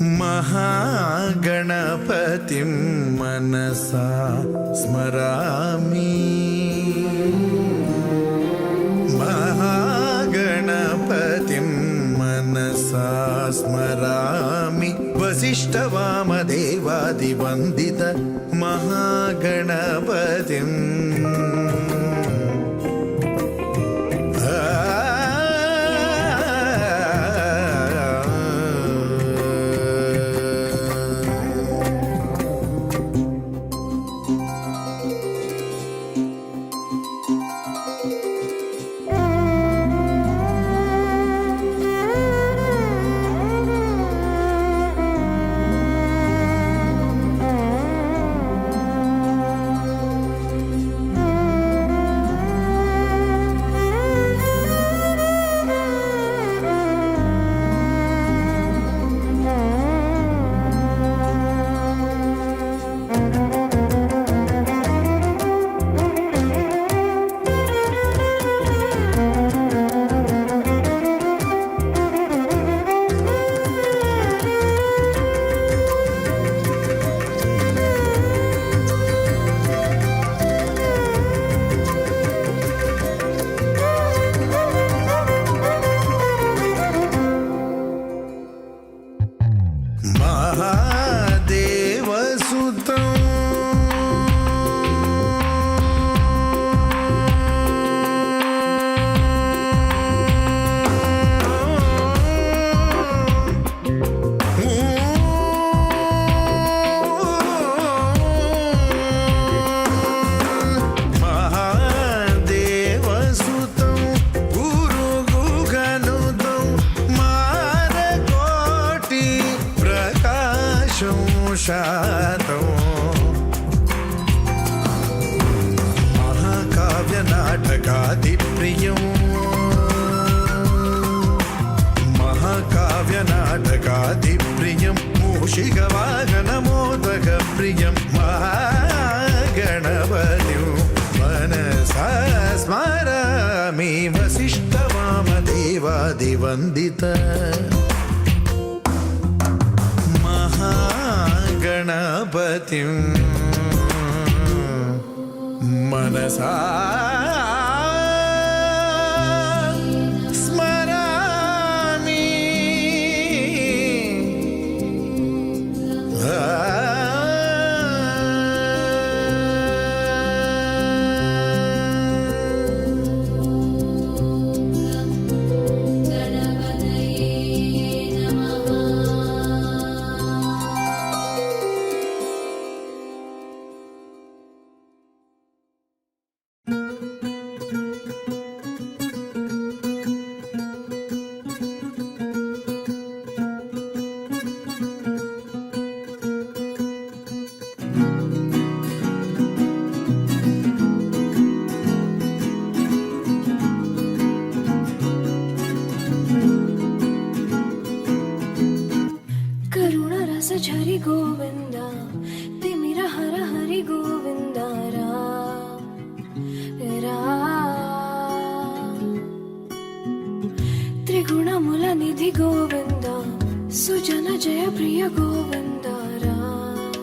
महागणपतिं मनसा स्मरामि। महागणपतिं मनसा स्मरामि। वसिष्ठवामदेवादिवन्दित महागणपतिम्। महाकाव्यनाटकादिप्रियं महाकाव्यनाटकादिप्रियं मूषिकवाहनमोदकप्रियं महागणपतिं मनसा स्मरामि। वसिष्ठवामदेवादिवन्दित गणपतिं मनसा स्मरामि। झरि गोविंद तिमिर हर हरि गोविंद राम राम। त्रिगुणमुल निधि गोविंद सुजन जय प्रिय गोविंद राम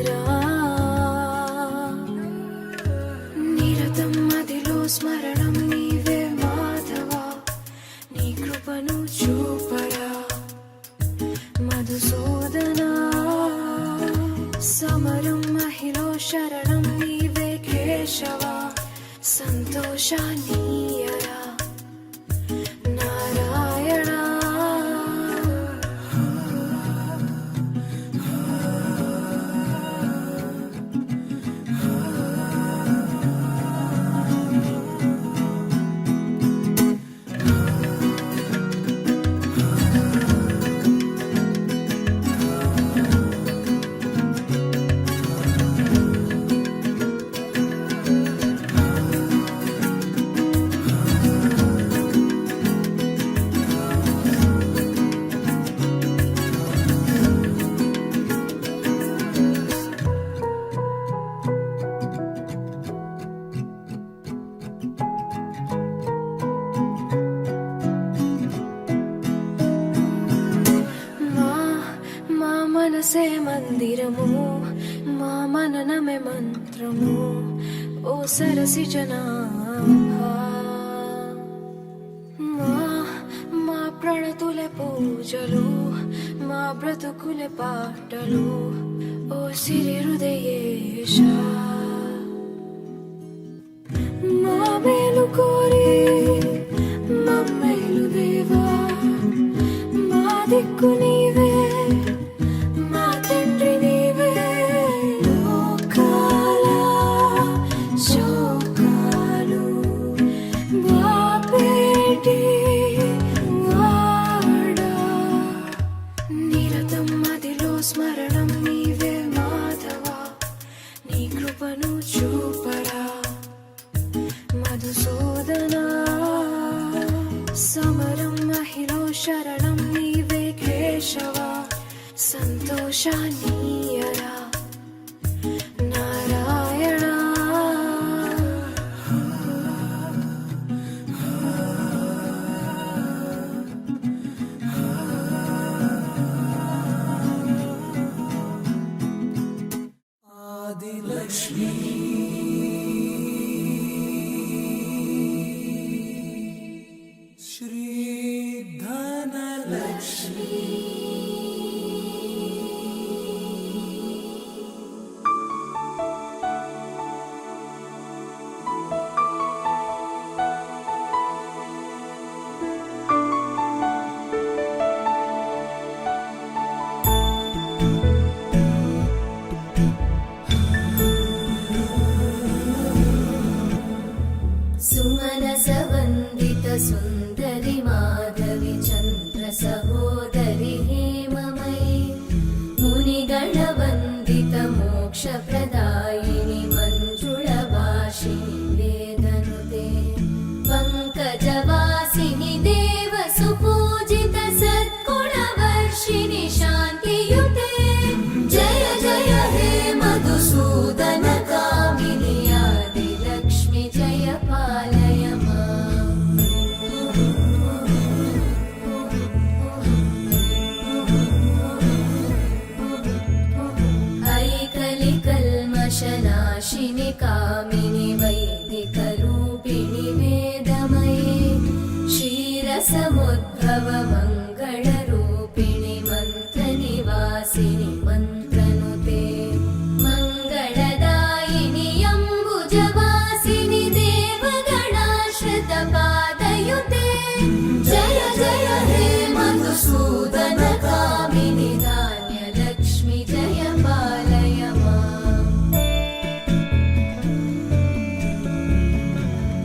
राम। निरतं मदिलो स्मरणं नीवे माधवा नी कृपनु చూపరా మధుసూదనా। సమరం మహిలో శరణం నీవే కేశవ సంతోషానీయరా నారాయణ। మనసే మందిరము మా మననమే మంత్రము ఓ సరసి జనాభా మా ప్రణతులే పూజలు మా బ్రతుకులే పాటలు ఓ సిరి హృదయేశ మా మేలు కోరి మమ్మేలు దేవా మా దిక్కు నీవే మా తండ్రి నీవే లోకాల శోకాలు బాపేటి వాడా నిరతం మదిలో స్మరణం నీవే మాధవా నీ కృపను చూపరా మధుసూదనా సమరం మహిళ శరణం నీవే కేశవా సంతోషానీయరా నారాయణ सुमनसवन्दित सुन्दरि माधवि चन्द्र सहोदरि हेममयि मुनिगणवन्दित मोक्षप्रदायिनि मञ्जुळभाषिणि वेदनुते पङ्कजवासिनि देवसुपूजित सद्गुणवर्षिणि शान्तियुते जय जय हे मधुसूदन कामिनि आदिलक्ष्मि जय पालय माम् ऐकलिकल्मषनाशिनि कामिनि वैदिकरूपिणि वेदमये क्षीरसमुद्भव मङ्गलरूपिणि मन्त्रनिवासिनि मन्त्रनुते मङ्गलदायिनि अम्बुजवासिनि देवगणाश्रितपादयुते जय जय हे मधुसूदन कामिनि धान्यलक्ष्मि जय पालय माम्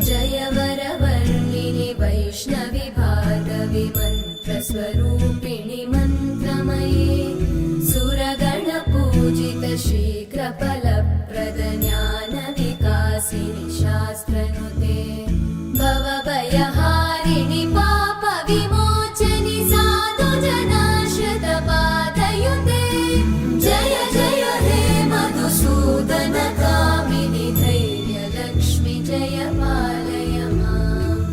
जय वरवर्णिनि वैष्णवि भार्गवि मन्त्रस्वरूपिणि मन्त्रमये सुरगणपूजित शीघ्रफलप्रद ज्ञानविकासिनि शास्त्रनुते भवभयहारिणि पापविमोचनि साधुजनाश्रितपादयुते जय जय हे मधुसूदन कामिनि धैर्यलक्ष्मि जय पालय माम्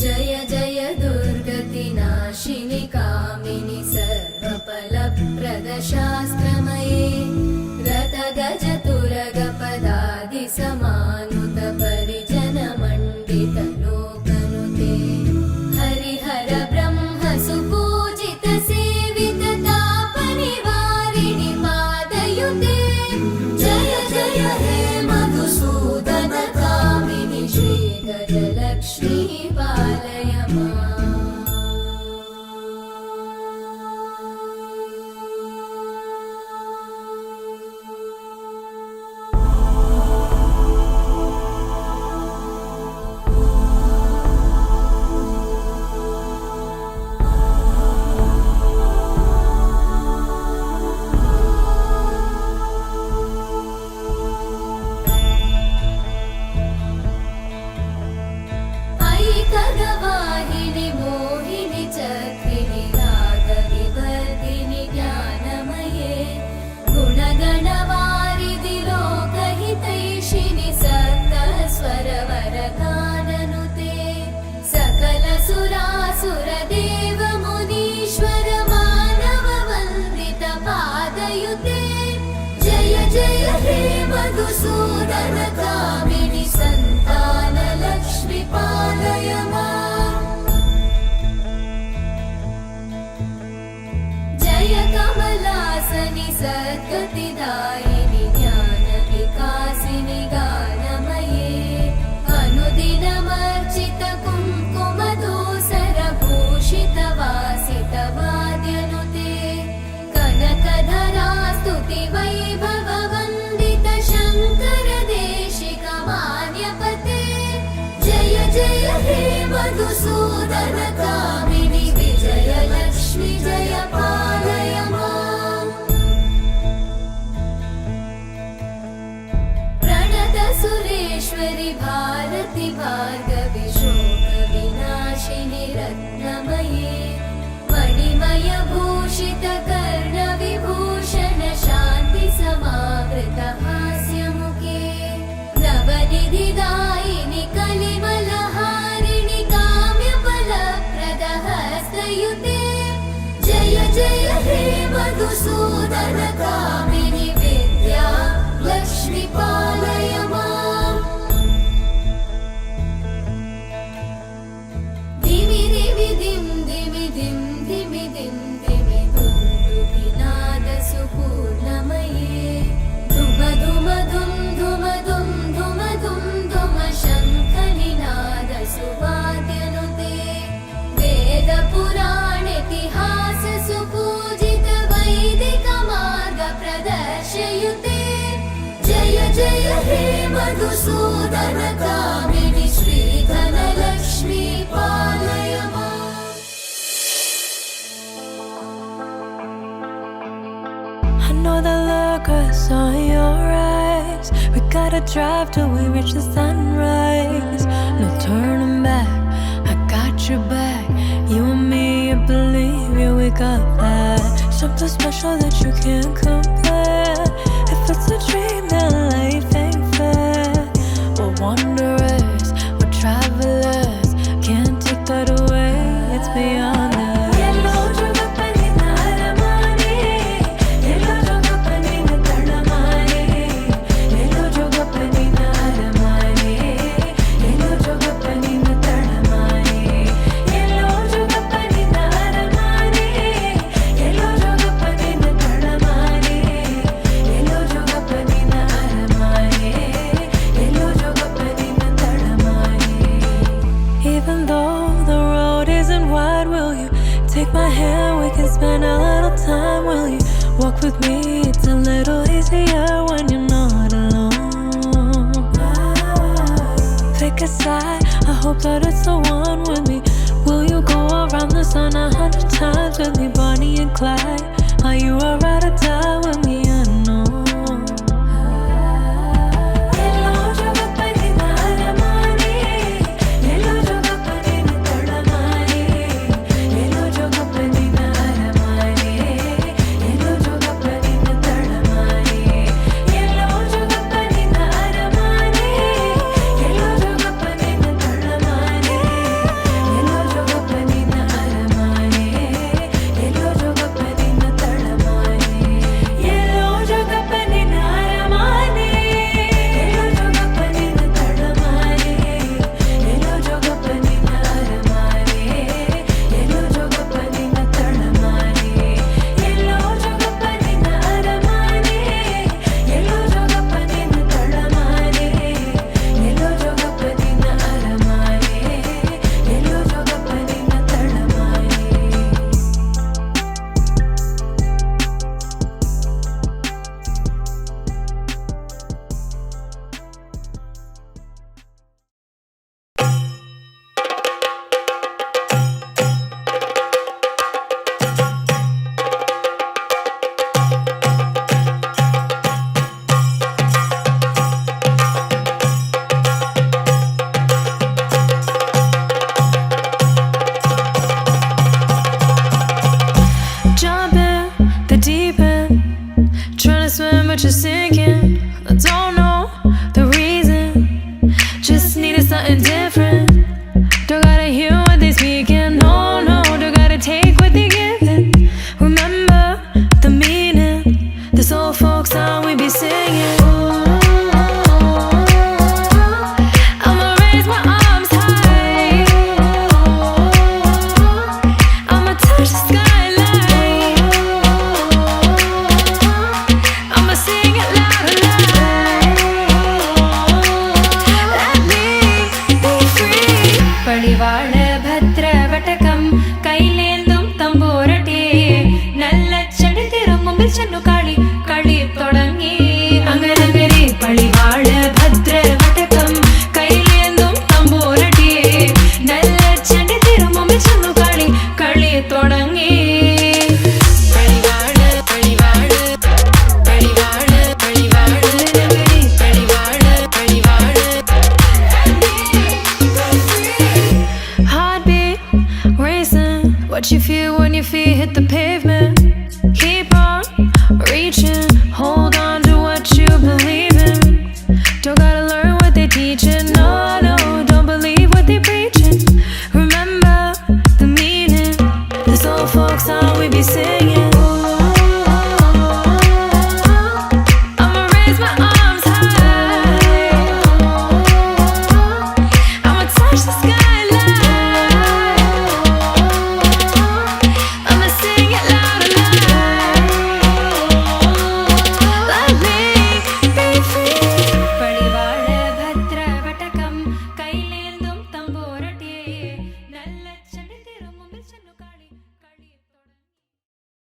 जय जय दुर्गतिनाशिनि कामिनि सर्वफलप्रदशास्त्रमये रथगजतुरगपदादिसमानुत परिजनमण्डित लोकनुते हरिहर ब्रह्म सुपूजित सेवित तापनिवारिणि पादयुते जय जय हे मधुसूदन कामिनि श्रीगजलक्ष्मी पालय माम् ऐकगवाहिनि मोहिनि चक्रिणि रागविवर्धिनि ज्ञानमये गुणगणवारिधि लोकहितैषिणि सप्तस्वरवरगाननुते मधुसूदन कामिनि सन्तान लक्ष्मी पालय माम् जय कमलासनि सद्गतिदायिनि ज्ञान विकासिनि गानमये अनुदिनमर्चित कुङ्कुमधूसर भूषित वासित वाद्यनुते कनकधरा स्तुति वैभव वन्दित शङ्कर देशिक मान्यपते जय जय हे मधुसूदन कामिनि विजय लक्ष्मी जय पालय माम् प्रणत सुरेश्वरि भारति भार्गवि शोक विनाशिनि रत्नमये मणिमय भूषित कर्ण विभूषण शान्ति समावृत हास्यमुखे नवनिधिदायिनि कलिमलहारिणि काम्यफलप्रद हस्तयुते जय जय हे मधुसूदन कामिनि विद्या लक्ष्मी पालय माम् धिमि धिमि धिं धिमि धिं धिमि धिं धिमि दुन्दुभिनाद सुपूर्णमये धुम धुम धुं धुम धुं धुम धुं धुम शङ्खनिनाद सुवाद्यनुते वेद पुराणेतिहास सुपूजित वैदिक मार्ग प्रदर्शयुते जय जय हे मधुसूदन कामिनि श्रीधन लक्ष्मी पालय माम् I know the look is on your eyes. We gotta drive till we reach the sunrise. No turning back, I got your back. You and me, I believe you, we got that. Something special that you can't compare. If it's a dream, then life ain't fair. We're wanderers, we're travelers. Can't take that away, it's beyond that. Even though the road isn't wide, will you take my hand? We can spend a little time. Will you walk with me? It's a little easier when you're not alone. Pick a side, I hope that it's the one with me. Will you go around the sun 100 times with me? Bonnie and Clyde, are you a ride or die with me? I know. Yeah. പടിവാള ഭദ്രവടകം കൈലേന്തും തമ്പൂരട്ടെ നല്ല ചെടി തിരുമുമ്പിൽ ചെന്നു കളി കളി തുടങ്ങി അങ്ങനങ്ങനെ പടിവാള ഭദ്രവടകം കൈലേന്തും തമ്പൂരട്ടെ നല്ല ചെടി തിരുമുമ്പിൽ ചെന്നു കളി കളി തുടങ്ങി What you feel when your feet hit the pavement? Keep on reaching, hold on to what you believe in. Don't gotta learn what they teaching, no, no, don't believe what they preaching. Remember the meaning, this old folk song we be singing. I'ma raise my arms high, I'ma touch the skyline. പടിവാള ഭദ്രവടകം കൈലേന്തും തമ്പൂരട്ടെ